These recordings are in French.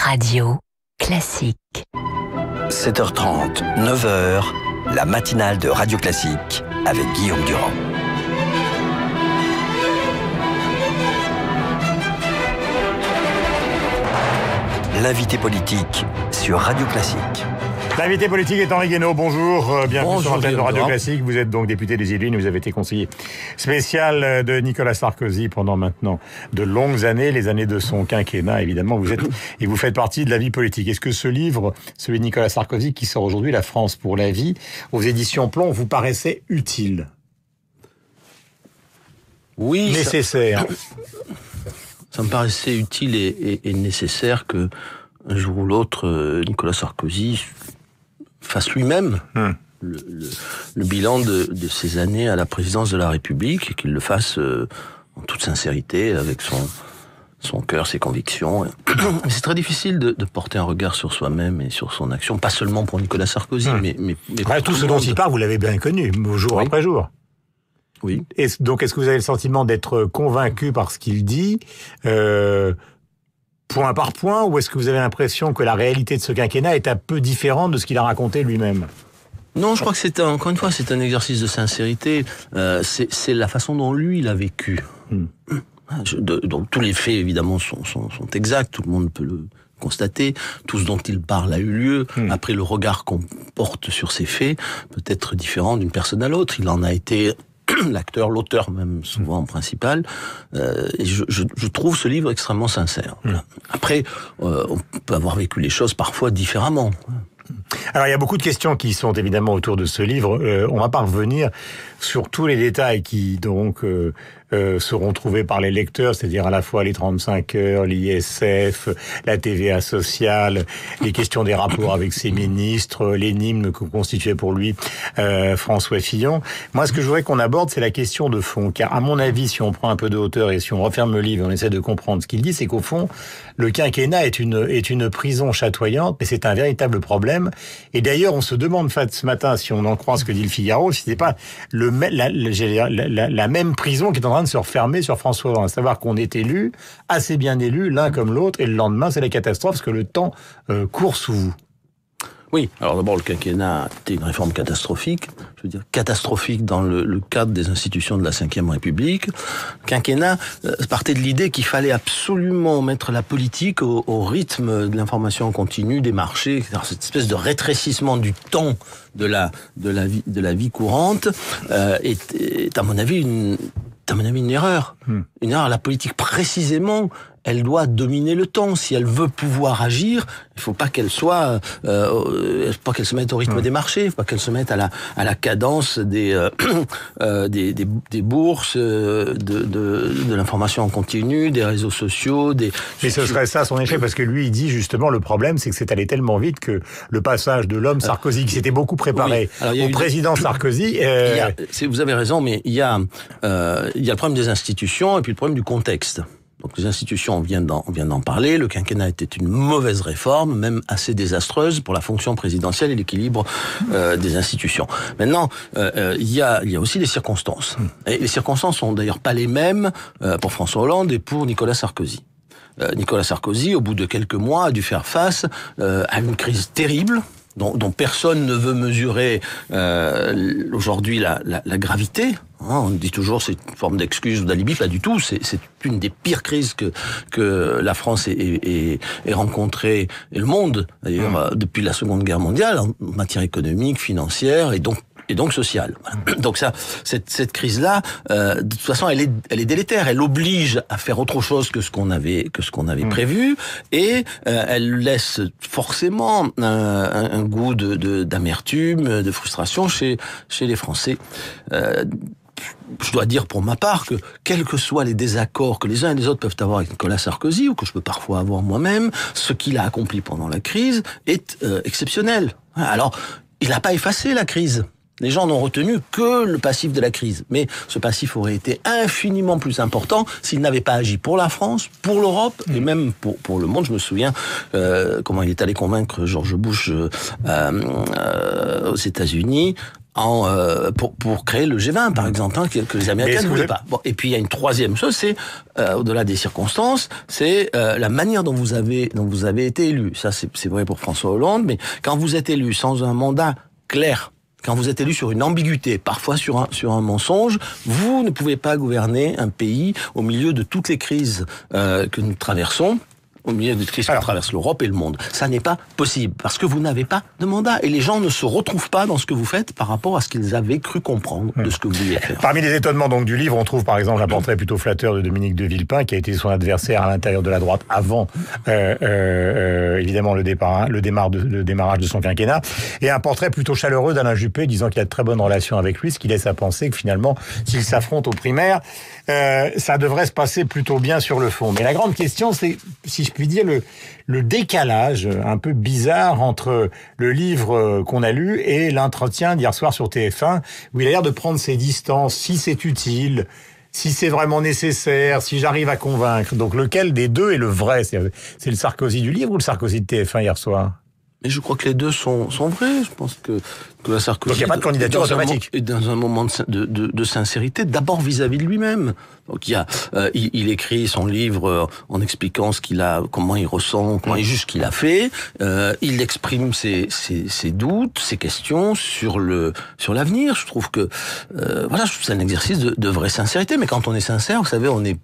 Radio Classique. 7h30, 9h, la matinale de Radio Classique avec Guillaume Durand. L'invité politique sur Radio Classique. L'invité politique est Henri Guénaud. Bonjour, bienvenue sur l'antenne de Radio Classique. Vous êtes donc député des Yvelines, vous avez été conseiller spécial de Nicolas Sarkozy pendant maintenant de longues années, les années de son quinquennat évidemment. Vous faites partie de la vie politique. Est-ce que ce livre, celui de Nicolas Sarkozy qui sort aujourd'hui, La France pour la vie, aux éditions Plomb, vous paraissait utile? Oui. Nécessaire. Ça me paraissait utile et nécessaire que un jour ou l'autre, Nicolas Sarkozy fasse lui-même le bilan de ses années à la présidence de la République et qu'il le fasse en toute sincérité, avec son cœur, ses convictions. C'est très difficile de porter un regard sur soi-même et sur son action, pas seulement pour Nicolas Sarkozy, mais pour tout ce dont il parle, vous l'avez bien connu, jour après jour. Oui. Donc, est-ce que vous avez le sentiment d'être convaincu par ce qu'il dit, point par point, ou est-ce que vous avez l'impression que la réalité de ce quinquennat est un peu différente de ce qu'il a raconté lui-même? Non, je crois que encore une fois, c'est un exercice de sincérité. C'est la façon dont lui, il a vécu. Donc, tous les faits, évidemment, sont exacts. Tout le monde peut le constater. Tout ce dont il parle a eu lieu. Après, le regard qu'on porte sur ces faits peut être différent d'une personne à l'autre. Il en a été l'acteur, l'auteur même, souvent principal. Et je trouve ce livre extrêmement sincère. Après, on peut avoir vécu les choses parfois différemment. Alors, il y a beaucoup de questions qui sont évidemment autour de ce livre. On va pas revenir sur tous les détails qui donc seront trouvés par les lecteurs, c'est-à-dire à la fois les 35 heures, l'ISF, la TVA sociale, les questions des rapports avec ses ministres, l'énigme que constituait pour lui François Fillon. Moi, ce que je voudrais qu'on aborde, c'est la question de fond. Car à mon avis, si on prend un peu de hauteur et si on referme le livre, on essaie de comprendre ce qu'il dit, c'est qu'au fond, le quinquennat est une prison chatoyante, mais c'est un véritable problème. Et d'ailleurs, on se demande ce matin, si on en croit ce que dit le Figaro, si c'était pas la même prison qui est en train de se refermer sur François Hollande. À savoir qu'on est élu, assez bien élu, l'un comme l'autre, et le lendemain, c'est la catastrophe, parce que le temps court sous vous. Oui, alors d'abord, le quinquennat était une réforme catastrophique, je veux dire catastrophique dans le cadre des institutions de la Ve République. Le quinquennat partait de l'idée qu'il fallait absolument mettre la politique au rythme de l'information continue, des marchés, etc. Cette espèce de rétrécissement du temps de la vie courante est à mon avis une erreur. Une erreur. La politique, précisément, elle doit dominer le temps. Si elle veut pouvoir agir, il faut pas qu'elle soit, pas qu'elle se mette au rythme des marchés, il faut pas qu'elle se mette à la cadence des bourses, de l'information en continu, des réseaux sociaux, Mais ce serait ça son échec, parce que lui, il dit justement, le problème, c'est que c'est allé tellement vite que le passage de l'homme Sarkozy, qui s'était beaucoup préparé au président Sarkozy... Vous avez raison, mais il y a le problème des institutions et puis le problème du contexte. Donc les institutions, on vient d'en parler. Le quinquennat était une mauvaise réforme, même assez désastreuse pour la fonction présidentielle et l'équilibre des institutions. Maintenant, il y a aussi les circonstances. Et les circonstances sont d'ailleurs pas les mêmes pour François Hollande et pour Nicolas Sarkozy. Nicolas Sarkozy, au bout de quelques mois, a dû faire face à une crise terrible, dont personne ne veut mesurer aujourd'hui la gravité. On dit toujours c'est une forme d'excuse ou d'alibi, pas du tout. C'est une des pires crises que la France ait rencontrée, et le monde d'ailleurs, depuis la Seconde Guerre mondiale, en matière économique, financière et donc sociale. Voilà. Donc cette crise-là, de toute façon, elle est délétère. Elle oblige à faire autre chose que ce qu'on avait prévu, et elle laisse forcément un goût d'amertume, de frustration chez les Français. Je dois dire pour ma part que, quels que soient les désaccords que les uns et les autres peuvent avoir avec Nicolas Sarkozy, ou que je peux parfois avoir moi-même, ce qu'il a accompli pendant la crise est exceptionnel. Alors, il n'a pas effacé la crise. Les gens n'ont retenu que le passif de la crise. Mais ce passif aurait été infiniment plus important s'il n'avait pas agi pour la France, pour l'Europe et même pour le monde. Je me souviens comment il est allé convaincre George Bush aux États-Unis pour créer le G20, par exemple, hein, que les Américains ne voulaient pas. Bon, et puis il y a une troisième chose, c'est au-delà des circonstances, c'est la manière dont vous avez été élu. Ça, c'est vrai pour François Hollande, mais quand vous êtes élu sans un mandat clair, quand vous êtes élu sur une ambiguïté, parfois sur un mensonge, vous ne pouvez pas gouverner un pays au milieu de toutes les crises que nous traversons. Au milieu de crises qui traversent l'Europe et le monde. Ça n'est pas possible, parce que vous n'avez pas de mandat. Et les gens ne se retrouvent pas dans ce que vous faites par rapport à ce qu'ils avaient cru comprendre de ce que vous vouliez faire. Parmi les étonnements donc du livre, on trouve par exemple un portrait plutôt flatteur de Dominique de Villepin, qui a été son adversaire à l'intérieur de la droite avant, évidemment, le démarrage de son quinquennat. Et un portrait plutôt chaleureux d'Alain Juppé, disant qu'il a de très bonnes relations avec lui, ce qui laisse à penser que finalement, s'ils s'affrontent aux primaires, ça devrait se passer plutôt bien sur le fond. Mais la grande question, c'est, si je puis dire, le décalage un peu bizarre entre le livre qu'on a lu et l'entretien d'hier soir sur TF1, où il a l'air de prendre ses distances, si c'est utile, si c'est vraiment nécessaire, si j'arrive à convaincre. Donc lequel des deux est le vrai? C'est le Sarkozy du livre ou le Sarkozy de TF1 hier soir? Mais je crois que les deux sont vrais. Je pense que la Sarkozy... Donc il n'y a pas de candidature automatique. Et dans un moment de sincérité, d'abord vis-à-vis de lui-même. Donc il écrit son livre en expliquant comment il ressent, comment il juge ce qu'il a fait. Il exprime ses doutes, ses questions sur l'avenir. Je trouve que c'est un exercice de vraie sincérité. Mais quand on est sincère, vous savez, on est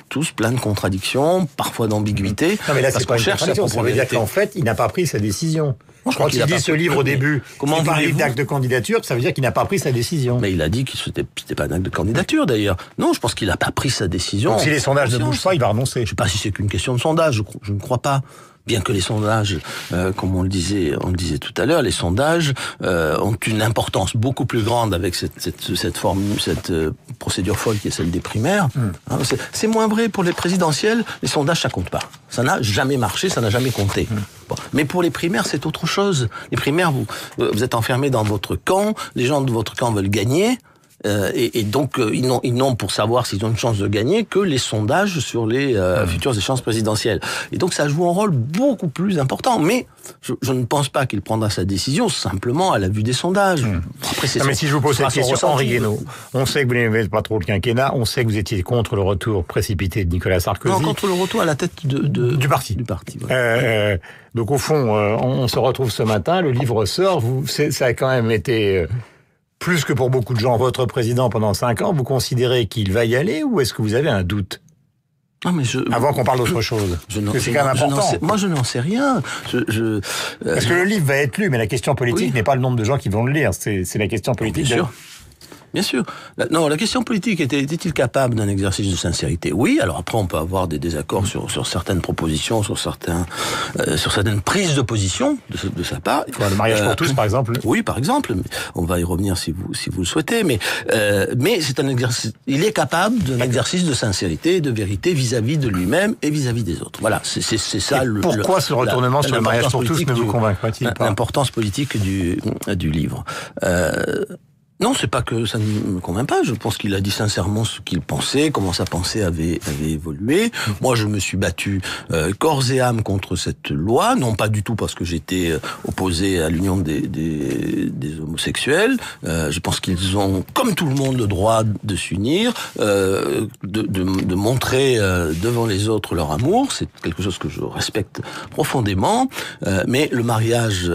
tous plein de contradictions, parfois d'ambiguïté. Non mais là c'est pas une contradiction. Ça veut dire qu'en fait, il n'a pas pris sa décision. Quand il dit ce livre au début, c'est pas un livre d'acte de candidature, ça veut dire qu'il n'a pas pris sa décision. Mais il a dit que c'était pas un acte de candidature d'ailleurs. Non, je pense qu'il n'a pas pris sa décision. Donc si les sondages ne bougent pas, il va renoncer. Je sais pas si c'est qu'une question de sondage, je ne crois pas. Bien que les sondages, comme on le disait tout à l'heure, les sondages ont une importance beaucoup plus grande avec cette procédure folle qui est celle des primaires. C'est moins vrai pour les présidentielles. Les sondages, ça compte pas. Ça n'a jamais marché, ça n'a jamais compté. Bon. Mais pour les primaires, c'est autre chose. Les primaires, vous êtes enfermés dans votre camp. Les gens de votre camp veulent gagner. Et donc, ils n'ont pour savoir s'ils ont une chance de gagner que les sondages sur les futures échéances présidentielles. Et donc, ça joue un rôle beaucoup plus important. Mais je ne pense pas qu'il prendra sa décision simplement à la vue des sondages. Après, mais si je vous pose cette question, Henri Guénaud, on sait que vous n'aimez pas trop le quinquennat, on sait que vous étiez contre le retour précipité de Nicolas Sarkozy. Non, contre le retour à la tête du parti. Ouais. Donc, au fond, on se retrouve ce matin, le livre sort, ça a quand même été... plus que pour beaucoup de gens, votre président pendant 5 ans, vous considérez qu'il va y aller ou est-ce que vous avez un doute? Avant qu'on parle d'autre chose. C'est quand même important. Moi, je n'en sais rien. Parce que le livre va être lu, mais la question politique n'est pas le nombre de gens qui vont le lire. C'est la question politique. Bien sûr. Bien sûr. Non, la question politique, était-il capable d'un exercice de sincérité? Oui. Alors après, on peut avoir des désaccords sur certaines propositions, sur certaines prises de position de sa part. Le mariage pour tous, par exemple. Oui, par exemple. On va y revenir si vous le souhaitez. Mais c'est un exercice. Il est capable d'un exercice de sincérité et de vérité vis-à-vis de lui-même et vis-à-vis des autres. Voilà. C'est ça. Pourquoi ce retournement sur le mariage pour tous ne vous convainc-t-il pas? L'importance politique du livre. Non, c'est pas que ça ne me convainc pas. Je pense qu'il a dit sincèrement ce qu'il pensait, comment sa pensée avait évolué. Moi, je me suis battu corps et âme contre cette loi, non pas du tout parce que j'étais opposé à l'union des homosexuels. Je pense qu'ils ont, comme tout le monde, le droit de s'unir, de montrer devant les autres leur amour. C'est quelque chose que je respecte profondément. Mais le mariage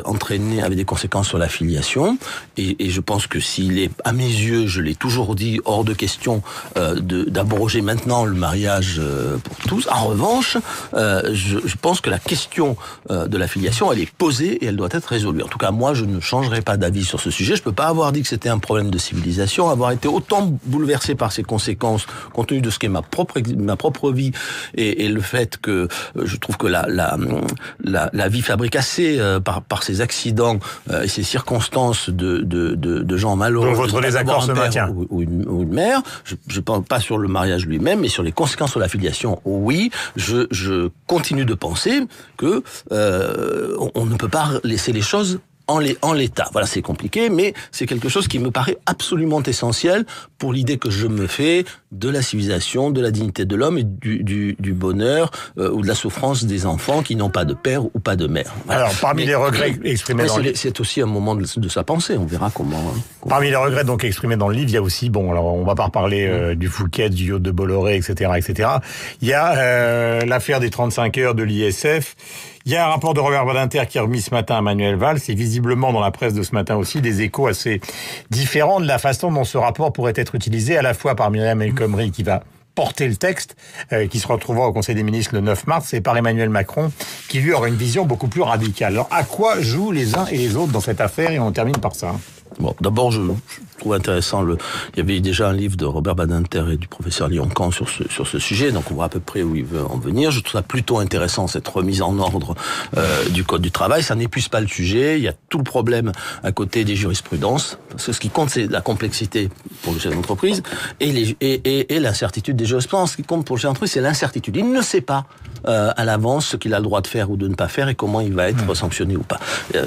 avait des conséquences sur la filiation, et je pense que il est, à mes yeux, je l'ai toujours dit, hors de question d'abroger maintenant le mariage pour tous. En revanche, je pense que la question de la filiation, elle est posée et elle doit être résolue. En tout cas, moi, je ne changerai pas d'avis sur ce sujet. Je peux pas avoir dit que c'était un problème de civilisation, avoir été autant bouleversé par ses conséquences, compte tenu de ce qu'est ma propre vie et le fait que je trouve que la vie fabrique assez par ces accidents et ces circonstances de gens malheureux. Donc votre désaccord se maintient. Ou une mère. Je pense pas sur le mariage lui-même, mais sur les conséquences sur la filiation. Oui, je continue de penser que on ne peut pas laisser les choses en l'état. Voilà, c'est compliqué, mais c'est quelque chose qui me paraît absolument essentiel pour l'idée que je me fais de la civilisation, de la dignité de l'homme et du bonheur ou de la souffrance des enfants qui n'ont pas de père ou pas de mère. Voilà. Alors, parmi les regrets exprimés dans le livre... C'est aussi un moment de sa pensée, on verra comment... Parmi les regrets donc exprimés dans le livre, il y a aussi, bon, alors on va pas reparler du Fouquet, du yacht de Bolloré, etc., etc. Il y a l'affaire des 35 heures de l'ISF. Il y a un rapport de Robert Badinter qui est remis ce matin à Manuel Valls, et visiblement dans la presse de ce matin aussi des échos assez différents de la façon dont ce rapport pourrait être utilisé à la fois par Myriam El Khomri qui va porter le texte, qui se retrouvera au Conseil des ministres le 9 mars, et par Emmanuel Macron, qui lui aura une vision beaucoup plus radicale. Alors, à quoi jouent les uns et les autres dans cette affaire? Et on termine par ça. Bon, d'abord, je trouve intéressant il y avait déjà un livre de Robert Badinter et du professeur Lyon-Camp sur ce sujet, donc on voit à peu près où il veut en venir. Je trouve ça plutôt intéressant, cette remise en ordre du Code du travail. Ça n'épuise pas le sujet. Il y a tout le problème à côté des jurisprudences, parce que ce qui compte, c'est la complexité pour le chef d'entreprise et l'incertitude des jurisprudences. Ce qui compte pour le chef d'entreprise, c'est l'incertitude. Il ne sait pas à l'avance ce qu'il a le droit de faire ou de ne pas faire et comment il va être sanctionné ou pas.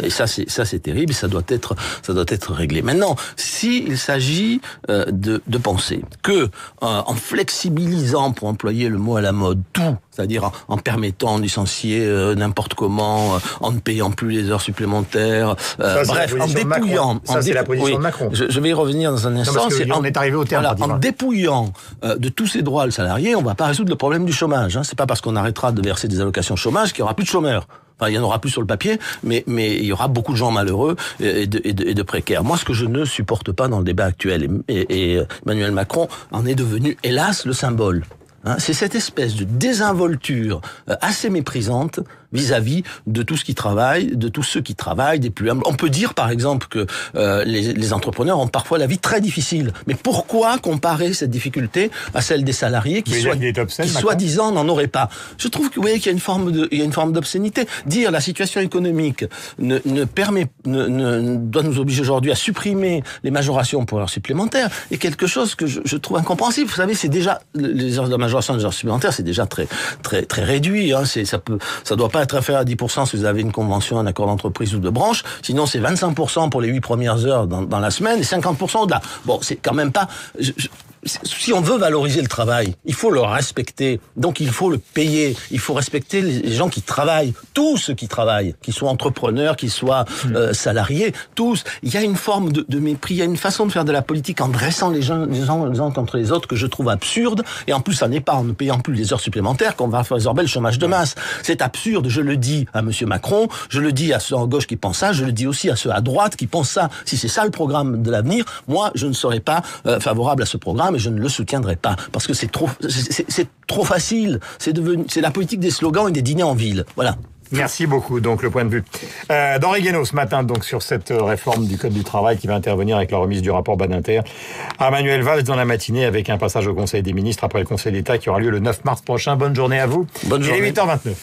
Et ça, c'est terrible. Et ça doit être réglé. Maintenant, s'il s'agit de penser que en flexibilisant, pour employer le mot à la mode, tout, c'est-à-dire en permettant de licencier n'importe comment, en ne payant plus les heures supplémentaires, bref, en dépouillant... Ça, c'est la position de Macron. Je vais y revenir dans un instant. On est arrivé au terme. Voilà, en dépouillant de tous ces droits le salarié, on va pas résoudre le problème du chômage. C'est pas parce qu'on arrêtera de verser des allocations chômage qu'il y aura plus de chômeurs. Enfin, il y en aura plus sur le papier, mais il y aura beaucoup de gens malheureux et de précaires. Moi, ce que je ne supporte pas dans le débat actuel, et Emmanuel Macron en est devenu, hélas, le symbole. C'est cette espèce de désinvolture assez méprisante vis-à-vis de tout ce qui travaille, de tous ceux qui travaillent, des plus humbles. On peut dire, par exemple, que les entrepreneurs ont parfois la vie très difficile. Mais pourquoi comparer cette difficulté à celle des salariés qui, soi-disant, n'en auraient pas? Je trouve que, vous voyez, qu'il y a une forme d'obscénité. Dire la situation économique doit nous obliger aujourd'hui à supprimer les majorations pour heures supplémentaires est quelque chose que je trouve incompréhensible. Vous savez, c'est déjà les heures de majoration des heures supplémentaires, c'est déjà très très très réduit. Ça doit pas être inférieur à 10% si vous avez une convention, un accord d'entreprise ou de branche. Sinon, c'est 25% pour les 8 premières heures dans la semaine et 50% au-delà. Bon, c'est quand même pas... Si on veut valoriser le travail, il faut le respecter. Donc, il faut le payer. Il faut respecter les gens qui travaillent. Tous ceux qui travaillent, qu'ils soient entrepreneurs, qu'ils soient salariés, tous. Il y a une forme de mépris. Il y a une façon de faire de la politique en dressant les gens les uns contre les autres que je trouve absurde. Et en plus, ça n'est pas en ne payant plus les heures supplémentaires qu'on va résorber le chômage de masse. C'est absurde. Je le dis à monsieur Macron. Je le dis à ceux en gauche qui pensent ça. Je le dis aussi à ceux à droite qui pensent ça. Si c'est ça le programme de l'avenir, moi, je ne serai pas favorable à ce programme et je ne le soutiendrai pas. Parce que c'est trop facile. C'est la politique des slogans et des dîners en ville. Voilà. Merci beaucoup, donc le point de vue d'Henri Guénaud ce matin, donc sur cette réforme du Code du travail qui va intervenir avec la remise du rapport Badinter à Manuel Valls dans la matinée avec un passage au Conseil des ministres après le Conseil d'État qui aura lieu le 9 mars prochain. Bonne journée à vous. Bonne journée. Il est 8h29.